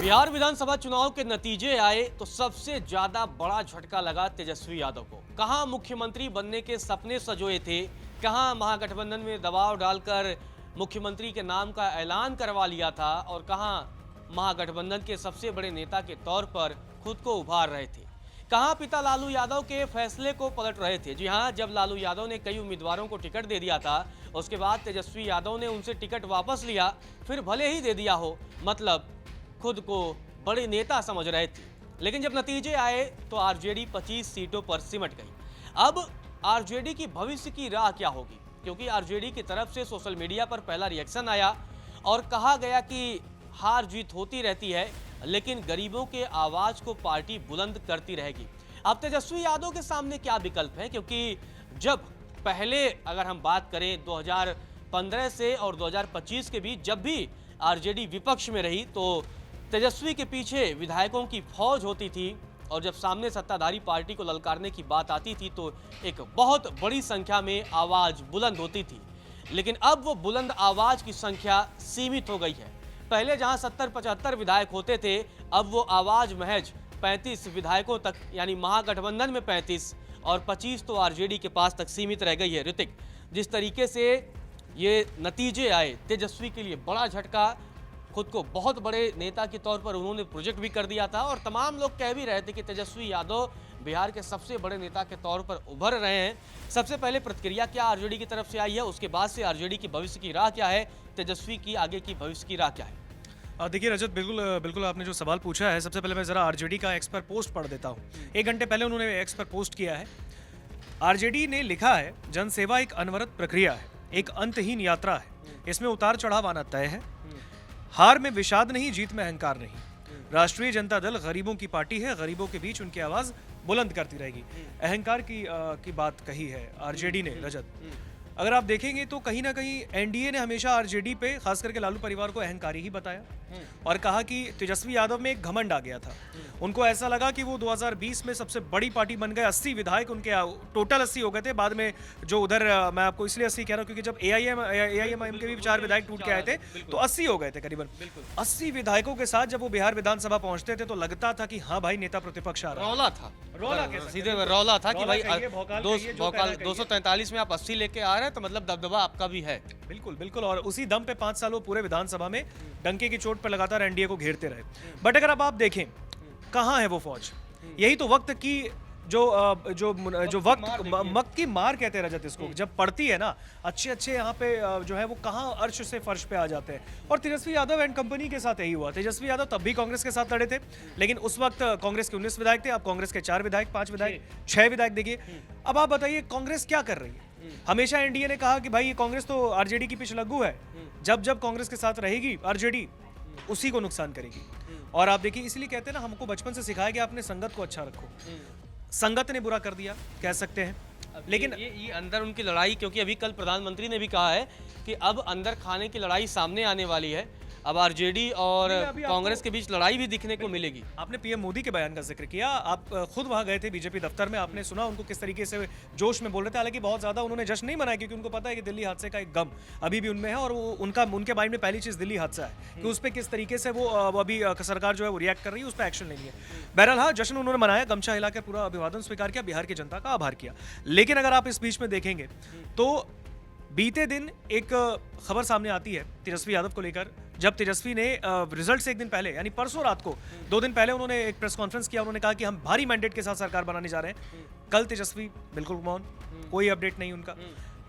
बिहार विधानसभा चुनाव के नतीजे आए तो सबसे ज्यादा बड़ा झटका लगा तेजस्वी यादव को। कहां मुख्यमंत्री बनने के सपने सजोए थे, कहां महागठबंधन में दबाव डालकर मुख्यमंत्री के नाम का ऐलान करवा लिया था और कहां महागठबंधन के सबसे बड़े नेता के तौर पर खुद को उभार रहे थे। कहां पिता लालू यादव के फैसले को पलट रहे थे। जी हां, जब लालू यादव ने कई उम्मीदवारों को टिकट दे दिया था, उसके बाद तेजस्वी यादव ने उनसे टिकट वापस लिया, फिर भले ही दे दिया हो, मतलब खुद को बड़े नेता समझ रहे थे। लेकिन जब नतीजे आए तो आरजेडी 25 सीटों पर सिमट गई। अब आरजेडी की भविष्य की राह क्या होगी, क्योंकि आरजेडी की तरफ से सोशल मीडिया पर पहला रिएक्शन आया और कहा गया कि हार जीत होती रहती है, लेकिन गरीबों के आवाज को पार्टी बुलंद करती रहेगी। अब तेजस्वी यादव के सामने क्या विकल्प है, क्योंकि जब पहले अगर हम बात करें 2015 से और 2025 के बीच जब भी आरजेडी विपक्ष में रही तो तेजस्वी के पीछे विधायकों की फौज होती थी और जब सामने सत्ताधारी पार्टी को ललकारने की बात आती थी तो एक बहुत बड़ी संख्या में आवाज बुलंद होती थी। लेकिन अब वो बुलंद आवाज की संख्या सीमित हो गई है। पहले जहां 70-75 विधायक होते थे, अब वो आवाज महज 35 विधायकों तक, यानी महागठबंधन में 35 और 25 तो आरजेडी के पास तक सीमित रह गई है। ऋतिक, जिस तरीके से ये नतीजे आए, तेजस्वी के लिए बड़ा झटका, खुद को बहुत बड़े नेता के तौर पर उन्होंने प्रोजेक्ट भी कर दिया था और तमाम लोग कह भी रहे थे कि तेजस्वी यादव बिहार के सबसे बड़े नेता के तौर पर उभर रहे हैं। सबसे पहले प्रतिक्रिया क्या आरजेडी की तरफ से आई है, उसके बाद से आरजेडी की भविष्य की राह क्या है, तेजस्वी की आगे की भविष्य की राह क्या है? देखिए रजत, बिल्कुल आपने जो सवाल पूछा है, सबसे पहले मैं जरा आरजेडी का एक्स पर पोस्ट पढ़ देता हूँ। 1 घंटे पहले उन्होंने एक्स पर पोस्ट किया है। आरजेडी ने लिखा है, जनसेवा एक अनवरत प्रक्रिया है, एक अंतहीन यात्रा है, इसमें उतार चढ़ाव आना तय है। हार में विषाद नहीं, जीत में अहंकार नहीं। राष्ट्रीय जनता दल गरीबों की पार्टी है, गरीबों के बीच उनकी आवाज बुलंद करती रहेगी। अहंकार की बात कही है आरजेडी ने। रजत, अगर आप देखेंगे तो कहीं ना कहीं एनडीए ने हमेशा आरजेडी पे, खास करके लालू परिवार को अहंकारी ही बताया और कहा कि तेजस्वी यादव में एक घमंड आ गया था। उनको ऐसा लगा कि वो 2020 में सबसे बड़ी पार्टी बन गए। 80 विधायक उनके टोटल 80 हो गए थे। बाद में जो उधर, मैं आपको इसलिए 80 कह रहा हूँ क्योंकि जब एआईएम के भी 4 विधायक टूट के आए थे तो 80 हो गए थे करीबन। 80 विधायकों के साथ जब वो बिहार विधानसभा पहुंचते थे तो लगता था कि हाँ भाई, नेता प्रतिपक्ष आ रहा है। रौला सीधे रौला था कि भाई 243 में आप 80 लेके आ रहे हैं तो मतलब दबदबा आपका भी है। बिल्कुल। और उसी दम पे 5 साल वो पूरे विधानसभा में डंके की चोट पर लगातार एनडीए को घेरते रहे। बट अगर अब आप देखें कहां है वो फौज, यही तो वक्त की जो वक्त की मार कहते हैं रजत इसको, जब पड़ती है ना, अच्छे यहाँ पे जो है वो कहाँ अर्श से फर्श पे आ जाते हैं। और तेजस्वी यादव एंड कंपनी के साथ यही हुआ। तेजस्वी यादव तब भी कांग्रेस के साथ लड़े थे, लेकिन उस वक्त कांग्रेस के 19 विधायक थे, अब कांग्रेस के 4 विधायक, 5 विधायक, 6 विधायक। देखिए अब आप बताइए कांग्रेस क्या कर रही है। हमेशा एनडीए ने कहा कि भाई ये कांग्रेस तो आरजेडी की पिछलग्गू है, जब कांग्रेस के साथ रहेगी आरजेडी उसी को नुकसान करेगी। और आप देखिए, इसलिए कहते हैं ना, हमको बचपन से सिखाया गया अपने संगत को अच्छा रखो। संगत ने बुरा कर दिया कह सकते हैं, लेकिन ये अंदर उनकी लड़ाई, क्योंकि अभी कल प्रधानमंत्री ने भी कहा है कि अब अंदर खाने की लड़ाई सामने आने वाली है। अब आरजेडी और कांग्रेस के बीच लड़ाई भी दिखने को मिलेगी। आपने पीएम मोदी के बयान का जिक्र किया, आप खुद वहां गए थे बीजेपी दफ्तर में, आपने सुना उनको किस तरीके से जोश में बोल रहे थे। हालांकि बहुत ज्यादा उन्होंने जश्न नहीं मनाया क्योंकि उनको पता है कि दिल्ली हादसे का एक गम अभी भी उनमें है और उनके माइंड में पहली चीज दिल्ली हादसा है कि उस पर किस तरीके से वो अभी सरकार जो है वो रिएक्ट कर रही है, उस पर एक्शन लेनी है। बहरहाल हाँ, जश्न उन्होंने मनाया, गमछा हिलाकर पूरा अभिवादन स्वीकार किया, बिहार की जनता का आभार किया। लेकिन अगर आप इस बीच में देखेंगे तो बीते दिन एक खबर सामने आती है तेजस्वी यादव को लेकर, जब तेजस्वी ने रिजल्ट से एक दिन पहले, यानी परसों रात को, 2 दिन पहले उन्होंने एक प्रेस कॉन्फ्रेंस किया। उन्होंने कहा कि हम भारी मैंडेट के साथ सरकार बनाने जा रहे हैं। कल तेजस्वी बिल्कुल मौन, कोई अपडेट नहीं उनका।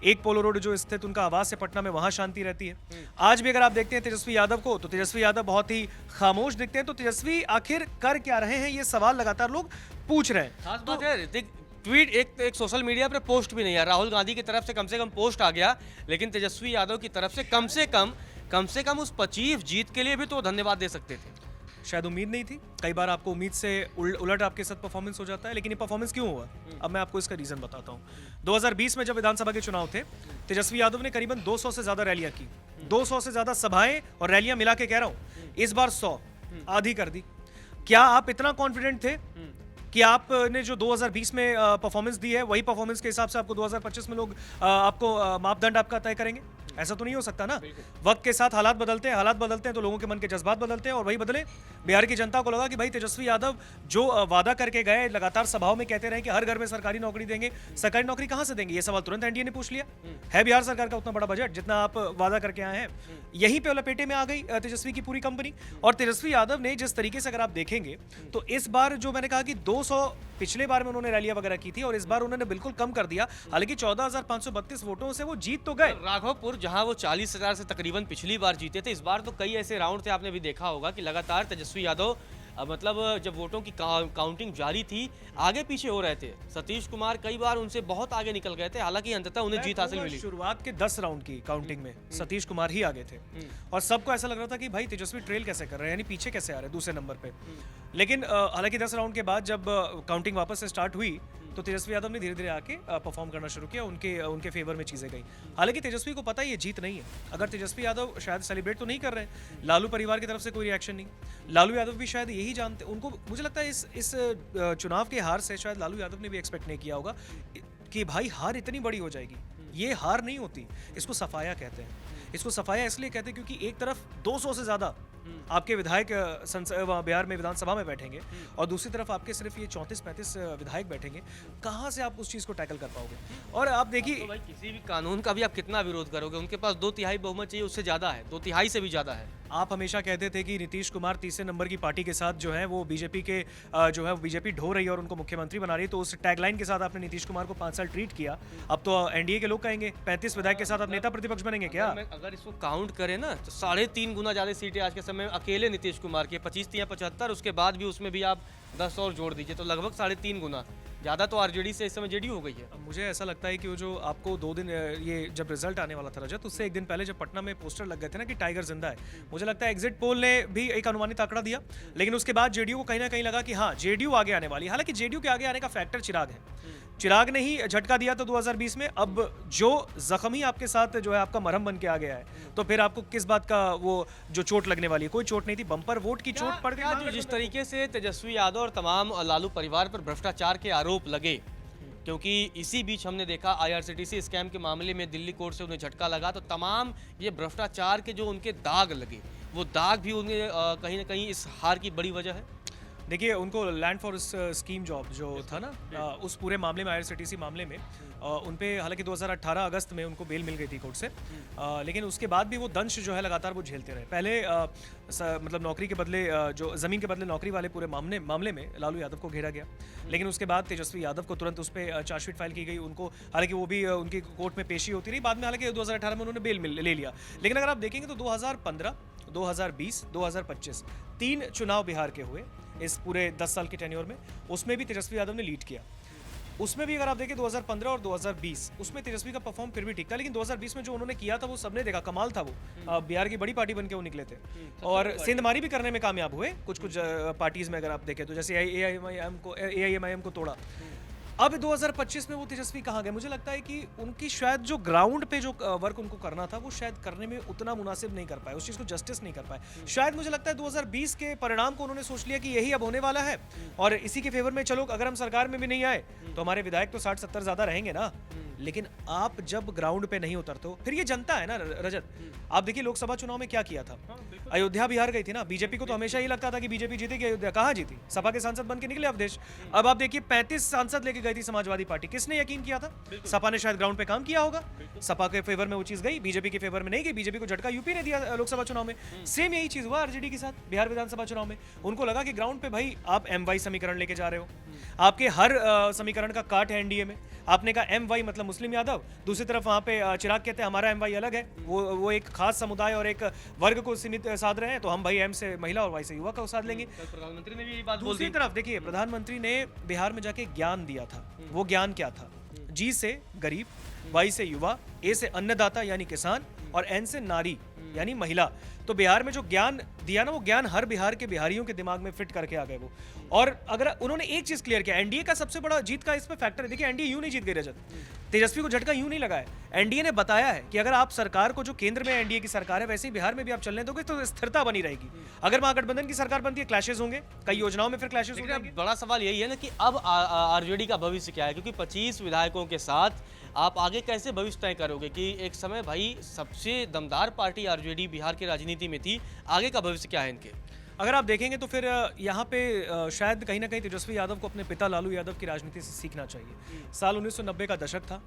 एक पोलो रोड जो स्थित उनका आवास है पटना में, वहां शांति रहती है। आज भी अगर आप देखते हैं तेजस्वी यादव को तो तेजस्वी यादव बहुत ही खामोश दिखते हैं। तो तेजस्वी आखिर कर क्या रहे हैं, ये सवाल लगातार लोग पूछ रहे हैं। खास बात है, ट्वीट एक सोशल मीडिया पर पोस्ट भी नहीं है। राहुल गांधी की तरफ से कम पोस्ट आ गया, लेकिन तेजस्वी यादव की तरफ से कम से कम उस 25 जीत के लिए भी तो धन्यवाद दे सकते थे। शायद उम्मीद नहीं थी। कई बार आपको उम्मीद से उलट आपके साथ परफॉर्मेंस हो जाता है, लेकिन ये परफॉर्मेंस क्यों हुआ, अब मैं आपको इसका रीजन बताता हूँ। 2020 में जब विधानसभा के चुनाव थे, तेजस्वी यादव ने करीबन 200 से ज्यादा रैलियां की, 200 से ज्यादा सभाएं और रैलियां मिला के कह रहा हूँ। इस बार 100 आधी कर दी। क्या आप इतना कॉन्फिडेंट थे कि आपने जो 2020 में परफॉर्मेंस दी है वही परफॉर्मेंस के हिसाब से आपको 2025 में लोग आपको मापदंड आपका तय करेंगे? ऐसा तो नहीं हो सकता ना। वक्त के साथ हालात बदलते हैं तो लोगों के मन के जज्बात बदलते हैं और वही बदले। बिहार की जनता को लगा कि भाई तेजस्वी यादव जो वादा करके गए, लगातार सभाओं में कहते रहे कि हर घर में सरकारी नौकरी देंगे, सरकारी नौकरी कहां से देंगे, ये सवाल तुरंत एनडीए ने पूछ लिया। है बिहार सरकार का उतना बड़ा बजट जितना आप वादा करके आए हैं? यहीं पे लपेटे में आ गई तेजस्वी की पूरी कंपनी। और तेजस्वी यादव ने जिस तरीके से अगर आप देखेंगे तो इस बार जो मैंने कहा कि 200 पिछले बार में उन्होंने रैलियां वगैरह की थी और इस बार उन्होंने बिल्कुल कम कर दिया। हालांकि 14,532 वोटों से वो जीत तो गए। राघवपुर जहां वो 40,000 से तकरीबन पिछली बार जीते थे, इस बार तो कई ऐसे राउंड थे, आपने भी देखा होगा कि लगातार तेजस्वी यादव मतलब जब वोटों की काउंटिंग जारी थी आगे पीछे हो रहे थे। सतीश कुमार कई बार उनसे बहुत आगे निकल गए थे, हालांकि अंततः उन्हें जीत हासिल मिली। शुरुआत के 10 राउंड की काउंटिंग में सतीश कुमार ही आगे थे और सबको ऐसा लग रहा था कि भाई तेजस्वी ट्रेल कैसे कर रहे हैं, यानी पीछे कैसे आ रहे हैं दूसरे नंबर पे। लेकिन हालांकि 10 राउंड के बाद जब काउंटिंग वापस से स्टार्ट हुई तो तेजस्वी यादव ने धीरे धीरे आके परफॉर्म करना शुरू किया, उनके फेवर में चीजें गई। हालांकि तेजस्वी को पता है ये जीत नहीं है। अगर तेजस्वी यादव शायद सेलिब्रेट तो नहीं कर रहे हैं, लालू परिवार की तरफ से कोई रिएक्शन नहीं, लालू यादव भी शायद यही जानते, उनको मुझे लगता है इस चुनाव के हार से शायद लालू यादव ने भी एक्सपेक्ट नहीं किया होगा कि भाई हार इतनी बड़ी हो जाएगी। ये हार नहीं होती, इसको सफाया कहते हैं। इसको सफाया इसलिए कहते हैं क्योंकि एक तरफ 200 से ज्यादा आपके विधायक बिहार में विधानसभा में बैठेंगे और दूसरी तरफ आपके सिर्फ ये 34-35 विधायक बैठेंगे। कहां से आप उस चीज को टैकल कर पाओगे? और आप देखिए तो भाई किसी भी कानून का भी आप कितना विरोध करोगे, उनके पास 2/3 बहुमत चाहिए, उससे ज्यादा है, 2/3 से भी ज्यादा है। आप हमेशा कहते थे कि नीतीश कुमार तीसरे नंबर की पार्टी के साथ जो है वो बीजेपी के जो है बीजेपी ढो रही है और उनको मुख्यमंत्री बना रही है, तो उस टैगलाइन के साथ आपने नीतीश कुमार को 5 साल ट्रीट किया। अब तो एनडीए के लोग कहेंगे 35 विधायक के साथ आप नेता प्रतिपक्ष बनेंगे क्या? अगर इसको काउंट करें ना तो 3.5 गुना ज्यादा सीटें आज के समय में अकेले नीतीश कुमार के 25 या 75, उसके बाद भी उसमें भी आप 10 और जोड़ दीजिए तो लगभग 3.5 गुना ज़्यादा तो आरजेडी से इस समय जेडीयू हो गई है। मुझे ऐसा लगता है कि वो जो आपको 2 दिन ये जब रिजल्ट आने वाला था रजत, उससे एक दिन पहले जब पटना में पोस्टर लग गए थे ना कि टाइगर जिंदा है, मुझे लगता है एग्जिट पोल ने भी एक अनुमानित आंकड़ा दिया, लेकिन उसके बाद जेडीयू को कहीं ना कहीं लगा कि हाँ जेडीयू आगे आने वाली है। हालांकि जेडीयू के आगे आने का फैक्टर चिराग है। चिराग ने ही झटका दिया था 2020 में। अब जो जख्म ही आपके साथ जो है आपका मरहम बन के आ गया है, तो फिर आपको किस बात का वो जो चोट लगने वाली है? कोई चोट नहीं थी, बम्पर वोट की चोट पड़ गई। जो जिस तरीके से तेजस्वी यादव और तमाम लालू परिवार पर भ्रष्टाचार के आरोप लगे, क्योंकि इसी बीच हमने देखा आईआरसीटीसी स्कैम के मामले में दिल्ली कोर्ट से उन्हें झटका लगा, तो तमाम ये भ्रष्टाचार के जो उनके दाग लगे, वो दाग भी उन्हें कहीं ना कहीं इस हार की बड़ी वजह है। देखिए उनको लैंड फॉर स्कीम जॉब जो था ना, उस पूरे मामले में आईआरसीटीसी मामले में उन पे हालांकि 2018 अगस्त में उनको बेल मिल गई थी कोर्ट से, लेकिन उसके बाद भी वो दंश जो है लगातार वो झेलते रहे। पहले मतलब नौकरी के बदले जो ज़मीन के बदले नौकरी वाले पूरे मामले में लालू यादव को घेरा गया, लेकिन उसके बाद तेजस्वी यादव को तुरंत उस पर चार्जशीट फाइल की गई। उनको हालांकि वो भी उनकी कोर्ट में पेशी होती रही, बाद में हालांकि 2018 में उन्होंने बेल ले लिया। लेकिन अगर आप देखेंगे तो 2015, 2020, 2025 3 चुनाव बिहार के हुए इस पूरे 10 साल के टेन्योर में, उसमें भी तेजस्वी यादव ने लीड किया। उसमें भी अगर आप देखें 2015 और 2020 उसमें तेजस्वी का परफॉर्म फिर भी ठीक था, लेकिन 2020 में जो उन्होंने किया था वो सबने देखा, कमाल था वो। बिहार की बड़ी पार्टी बन के वो निकले थे और सेंधमारी भी करने में कामयाब हुए कुछ पार्टीज में अगर आप देखें तो, जैसे एआईएमआईएम को तोड़ा। अब 2025 में वो तेजस्वी कहाँ गए? मुझे लगता है कि उनकी शायद जो ग्राउंड पे जो वर्क उनको करना था वो शायद करने में उतना मुनासिब नहीं कर पाए, उस चीज़ को जस्टिस नहीं कर पाए। शायद मुझे लगता है 2020 के परिणाम को उन्होंने सोच लिया कि यही अब होने वाला है और इसी के फेवर में चलो, अगर हम सरकार में भी नहीं आए तो हमारे विधायक तो 60-70 ज़्यादा रहेंगे ना। लेकिन आप जब ग्राउंड पे नहीं उतरते हो, फिर ये जनता है ना रजत। आप देखिए लोकसभा चुनाव में क्या किया था, अयोध्या बिहार गई थी ना बीजेपी को, तो हमेशा ही लगता था कि बीजेपी जीतेगी, अयोध्या कहाँ जीती? सपा के सांसद बन के निकले अवधेश। अब आप देखिए 35 सांसद लेके गई थी समाजवादी पार्टी, किसने यकीन किया था? सपा ने शायद ग्राउंड पे काम किया होगा, सपा के फेवर में वो चीज गई, बीजेपी के फेवर में नहीं गई। बीजेपी को झटका यूपी ने दिया लोकसभा चुनाव में, सेम यही चीज हुआ आरजेडी के साथ बिहार विधानसभा चुनाव में। उनको लगा कि ग्राउंड पे भाई आप MY समीकरण लेके जा रहे हो, आपके हर समीकरण का काट है एनडीए में। आपने कहा MY मतलब मुस्लिम यादव, दूसरी तरफ वहाँ पे चिराग कहते हैं हमारा MY अलग है, वो एक खास समुदाय और एक वर्ग को सीमित साध रहे हैं, तो हम भाई M से महिला और Y से युवा को साध लेंगे। प्रधानमंत्री ने भी ये बात बोल दी। दूसरी तरफ देखिए प्रधानमंत्री ने बिहार में जाके ज्ञान दिया था। वो ज्ञान क्या था? G से गरीब, Y से युवा, A से अन्नदाता यानी किसान और N से नारी यानी महिला। तो बिहार में जो ज्ञान दिया ना, वो ज्ञान हर बिहार के बिहारियों के दिमाग में फिट करके आ गए वो। और अगर उन्होंने एक चीज क्लियर किया, एनडीए का सबसे बड़ा जीत का इसमें फैक्टर है, देखिए एनडीए यूं नहीं जीत गई रजत, तेजस्वी को झटका यूं नहीं लगा है। एनडीए ने बताया है कि अगर आप सरकार को, जो केंद्र में एनडीए की सरकार है, वैसे ही बिहार में भी आप चलने दोगे तो स्थिरता बनी रहेगी। अगर महागठबंधन की सरकार बनती है, क्लैशेस होंगे, कई योजनाओं में फिर क्लैशेस होंगे। बड़ा सवाल यही है ना कि अब आरजेडी का भविष्य क्या है, क्योंकि 25 विधायकों के साथ आप आगे कैसे भविष्य तय करोगे कि एक समय भाई सबसे दमदार पार्टी आरजेडी बिहार की राजनीति में थी, आगे का भविष्य क्या है इनके? अगर आप देखेंगे तो फिर यहाँ पे शायद कहीं ना कहीं तेजस्वी यादव को अपने पिता लालू यादव की राजनीति से सीखना चाहिए। साल 1990 का दशक था,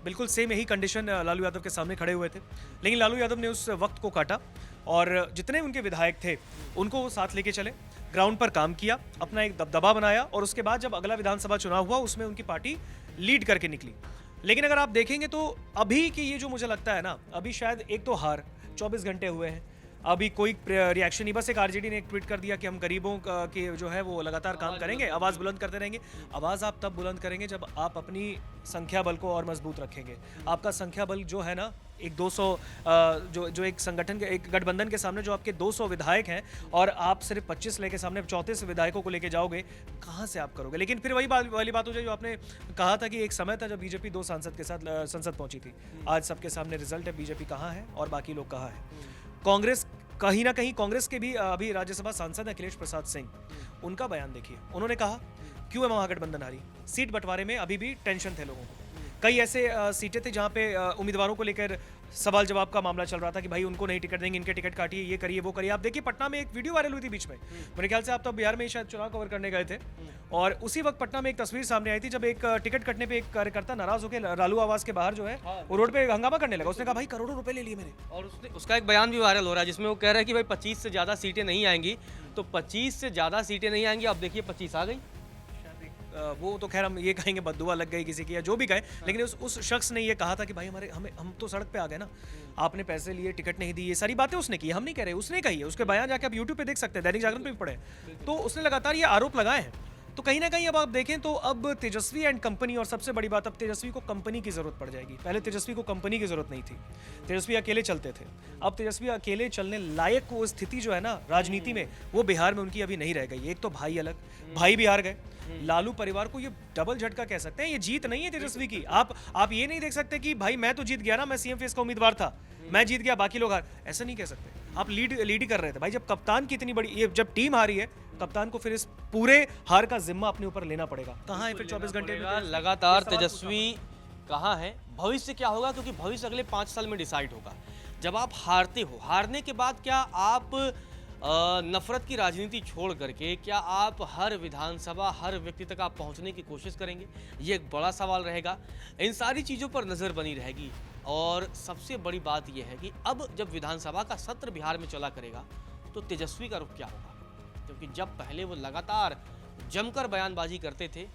बिल्कुल सेम यही कंडीशन लालू यादव के सामने खड़े हुए थे, लेकिन लालू यादव ने उस वक्त को काटा और जितने उनके विधायक थे उनको वो साथ लेके चले, ग्राउंड पर काम किया, अपना एक दबदबा बनाया और उसके बाद जब अगला विधानसभा चुनाव हुआ उसमें उनकी पार्टी लीड करके निकली। लेकिन अगर आप देखेंगे तो अभी की ये जो मुझे लगता है ना, अभी शायद एक तो हार 24 घंटे हुए हैं, अभी कोई रिएक्शन नहीं, बस एक आरजेडी ने एक ट्वीट कर दिया कि हम गरीबों के जो है वो लगातार काम करेंगे, आवाज़ बुलंद करते रहेंगे। आवाज़ आप तब बुलंद करेंगे जब आप अपनी संख्या बल को और मजबूत रखेंगे। आपका संख्या बल जो है ना, एक 200 जो एक संगठन के, एक गठबंधन के सामने जो आपके 200 विधायक हैं और आप सिर्फ 25 लेके सामने 34 विधायकों को लेके जाओगे, कहाँ से आप करोगे? लेकिन फिर वही वाली बात हो जाए जो आपने कहा था कि एक समय था जब बीजेपी 2 सांसद के साथ संसद पहुंची थी। आज सबके सामने रिजल्ट है, बीजेपी कहाँ है और बाकी लोग कहाँ है। कांग्रेस कहीं ना कहीं, कांग्रेस के भी अभी राज्यसभा सांसद अखिलेश प्रसाद सिंह, उनका बयान देखिए। उन्होंने कहा क्यों है महागठबंधन हारी, सीट बंटवारे में अभी भी टेंशन थे लोगों को। कई ऐसे सीटें थी जहां पे उम्मीदवारों को लेकर सवाल जवाब का मामला चल रहा था कि भाई उनको नहीं टिकट देंगे, इनके टिकट काटिए, ये करिए वो करिए। आप देखिए पटना में एक वीडियो वायरल हुई थी बीच में, मेरे ख्याल से आप तो बिहार में ही शायद चुनाव कवर करने गए थे, और उसी वक्त पटना में एक तस्वीर सामने आई थी जब एक टिकट कटने पे एक कार्यकर्ता नाराज होकर लालू आवास के बाहर जो है वो रोड पे हंगामा करने लगा। उसने कहा भाई करोड़ों रुपए ले लिए मेरे, और उसका एक बयान भी वायरल हो रहा है जिसमें वो कह रहा है कि भाई 25 से ज़्यादा सीटें नहीं आएंगी। तो 25 से ज़्यादा सीटें नहीं आएंगी, अब देखिए 25 आ गई। वो तो खैर हम ये कहेंगे बद्दुआ लग गई किसी की या जो भी कहे, लेकिन उस शख्स ने ये कहा था कि भाई हम तो सड़क पे आ गए ना, आपने पैसे लिए, टिकट नहीं दी, ये सारी बातें उसने की, हम नहीं कह रहे, उसने कही है। उसके बयान जाके आप यूट्यूब पे देख सकते हैं, दैनिक जागरण पे भी पढ़े। तो उसने लगातार ये आरोप लगाए हैं। तो कहीं ना कहीं अब आप देखें तो अब तेजस्वी एंड कंपनी, और सबसे बड़ी बात, अब तेजस्वी को कंपनी की जरूरत पड़ जाएगी। पहले तेजस्वी को कंपनी की जरूरत नहीं थी, तेजस्वी अकेले चलते थे। अब तेजस्वी अकेले चलने लायक वो स्थिति जो है ना राजनीति में, वो बिहार में उनकी अभी नहीं रह गई। एक तो भाई अलग, भाई बिहार गए, लालू परिवार को ये डबल झटका कह सकते हैं। ये जीत नहीं है तेजस्वी की। आप ये नहीं देख सकते कि भाई मैं तो जीत गया ना, मैं सीएम फेस का उम्मीदवार था, मैं जीत गया, बाकी लोग हार, ऐसा नहीं कह सकते। आप लीड ही कर रहे थे भाई। जब कप्तान की इतनी बड़ी, ये जब टीम हारी है, कप्तान को फिर इस पूरे हार का जिम्मा अपने ऊपर लेना पड़ेगा। कहाँ है फिर 24 घंटे में? लगातार तेजस्वी कहाँ है, भविष्य क्या होगा? क्योंकि भविष्य अगले 5 साल में डिसाइड होगा। जब आप हारते हो, हारने के बाद क्या आप नफरत की राजनीति छोड़ करके क्या आप हर विधानसभा, हर व्यक्ति तक आप पहुंचने की कोशिश करेंगे? ये एक बड़ा सवाल रहेगा। इन सारी चीज़ों पर नज़र बनी रहेगी। और सबसे बड़ी बात यह है कि अब जब विधानसभा का सत्र बिहार में चला करेगा तो तेजस्वी का रुख क्या होगा? क्योंकि जब पहले वो लगातार जमकर बयानबाजी करते थे,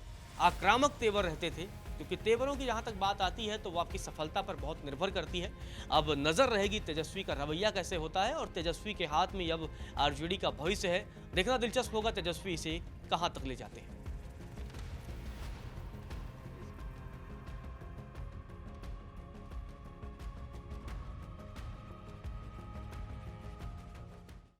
आक्रामक तेवर रहते थे, क्योंकि तेवरों की जहाँ तक बात आती है तो वो आपकी सफलता पर बहुत निर्भर करती है। अब नज़र रहेगी तेजस्वी का रवैया कैसे होता है, और तेजस्वी के हाथ में अब आरजेडी का भविष्य है। देखना दिलचस्प होगा तेजस्वी इसे कहाँ तक ले जाते हैं।